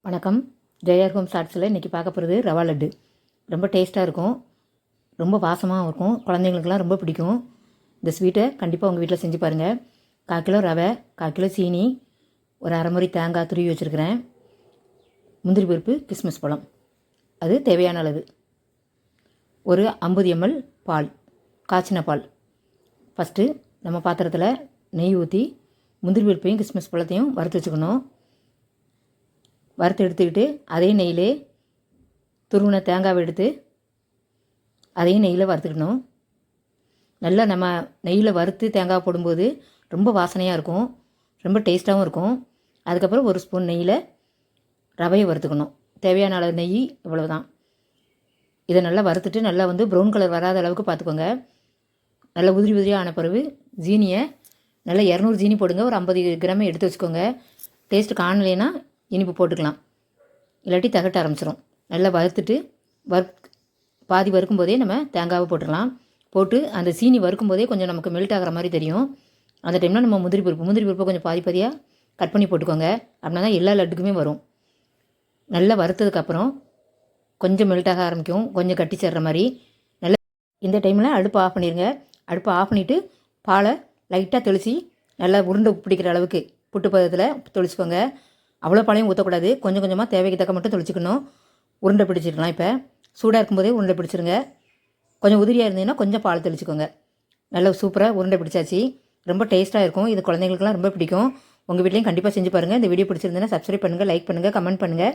வணக்கம். ஜெயர் ஹோம் ஷார்ட்ஸில் இன்றைக்கி பார்க்க போகிறது ரவா லட்டு. ரொம்ப டேஸ்ட்டாக இருக்கும், ரொம்ப வாசமாகவும் இருக்கும், குழந்தைங்களுக்கெல்லாம் ரொம்ப பிடிக்கும். இந்த ஸ்வீட்டை கண்டிப்பாக உங்கள் வீட்டில் செஞ்சு பாருங்கள். 1/4 கிலோ ரவை, 1/4 கிலோ சீனி, ஒரு அரை முறை தேங்காய் துருவி வச்சுருக்கிறேன், முந்திரி பருப்பு, கிஸ்மிஸ் பழம், அது தேவையான அளவு, ஒரு 50 ml பால், காய்ச்சின பால். ஃபஸ்ட்டு நம்ம பாத்திரத்தில் நெய் ஊற்றி முந்திரி பருப்பையும் கிஸ்மிஸ் பழத்தையும் வறுத்து வச்சுக்கணும். வறுத்து எடுத்துக்கிட்டு அதே நெய்யிலே துருவின தேங்காவை எடுத்து அதையும் நெய்யில் வறுத்துக்கணும். நல்லா நம்ம நெய்யில் வறுத்து தேங்காய் போடும்போது ரொம்ப வாசனையாக இருக்கும், ரொம்ப டேஸ்ட்டாகவும் இருக்கும். அதுக்கப்புறம் ஒரு ஸ்பூன் நெய்யில் ரவையை வறுத்துக்கணும். தேவையான அளவு நெய் இவ்வளவுதான். இதை நல்லா வறுத்துட்டு நல்லா ப்ரௌன் கலர் வராத அளவுக்கு பார்த்துக்கோங்க. நல்லா உதிரி உதிரியாக ஆன பிறகு ஜீனியை நல்லா 200 ஜீனி போடுங்க. ஒரு 50 கிராம் எடுத்து வச்சுக்கோங்க. டேஸ்ட்டு காணலைன்னா இனிப்பு போட்டுக்கலாம், இல்லாட்டி தகட்ட ஆரம்பிச்சிடும். நல்லா வறுத்துட்டு பாதி வறுக்கும் போதே நம்ம தேங்காவை போட்டுடலாம். போட்டு அந்த சீனி வறுக்கும் போதே கொஞ்சம் நமக்கு மெல்ட் ஆகிற மாதிரி தெரியும். அந்த டைமில் நம்ம முந்திரி பருப்பை கொஞ்சம் பாதி பாதியாக கட் பண்ணி போட்டுக்கோங்க. அப்படின்னா தான் எல்லா லட்டுக்குமே வரும். நல்லா வறுத்ததுக்கப்புறம் கொஞ்சம் மெல்ட் ஆக ஆரம்பிக்கும், கொஞ்சம் கட்டி சேர்ற மாதிரி. நல்லா இந்த டைமில் அடுப்பை ஆஃப் பண்ணிடுங்க. அடுப்பை ஆஃப் பண்ணிவிட்டு பாலை லைட்டாக தெளித்து நல்லா உருண்டை பிடிக்கிற அளவுக்கு புட்டு பதத்தில் தெளிச்சுக்கோங்க. அவ்வளோ பாலையும் ஊற்றக்கூடாது, கொஞ்சம் கொஞ்சமாக தேவைக்கு தக்க மட்டும் தெளிச்சிக்கணும். உருண்டை பிடிச்சிடலாம். இப்போ சூடாக இருக்கும்போதே உருண்டை பிடிச்சிருங்க. கொஞ்சம் உதிரியாக இருந்தீங்கன்னா கொஞ்சம் பால் தெளிச்சிக்கோங்க. நல்லா சூப்பராக உருண்டை பிடிச்சாச்சு. ரொம்ப டேஸ்ட்டாக இருக்கும். இது குழந்தைங்களுக்குலாம் ரொம்ப பிடிக்கும். உங்கள் வீட்லேயும் கண்டிப்பாக செஞ்சு பாருங்கள். இந்த வீடியோ பிடிச்சிருந்தேன்னா சப்ஸ்கிரைப் பண்ணுங்கள், லைக் பண்ணுங்கள், கமெண்ட் பண்ணுங்கள்.